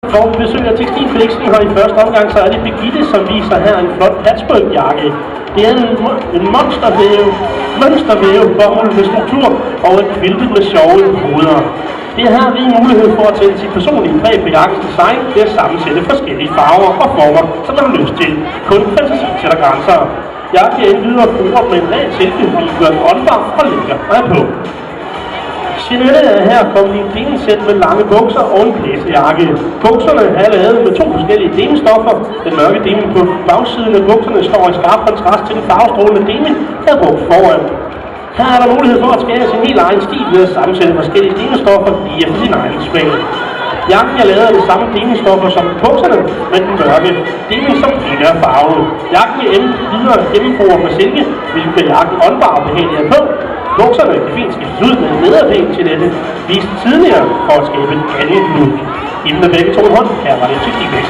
Når vi besøger Tekstilfiksen her i første omgang, så er det Birgitte, som viser her en flot patchwork-jakke. Det er en mønstervæve bomuld med struktur og et kviltet med sjove hoveder. Det er her rig mulighed for at sætte sit personlige præg på jakkens design ved at sammensætte forskellige farver og former, som man har lyst til. Kun fantasi sætter grænser. Jakken er endvidere bruger med en ren silkehvil, gør den åndbar og lækker at have på. Jeanette er her kommet i en denim-sæt med lange bukser og en blæsejakke. Bukserne er lavet med 2 forskellige denim-stoffer. Den mørke denim på bagsiden af bukserne står i skarp kontrast til den farvestrålende denim, der er brugt foran. Her er der mulighed for at skære sin helt egen stil ved at sammensætte forskellige denim-stoffer lige efter sin egen smag. Jakken er lavet af de samme denim-stoffer som bukserne, men den mørke denim som primær farve. Jakken er videre gennemboret med silke, hvilket gør jakken åndbar og behagelig at på. Bukserne kan fint skiftes ud med en nedervæg til dette, vist tidligere for at skabe et andet look. Inden med begge to hånd, her var det Tekstilfiksen.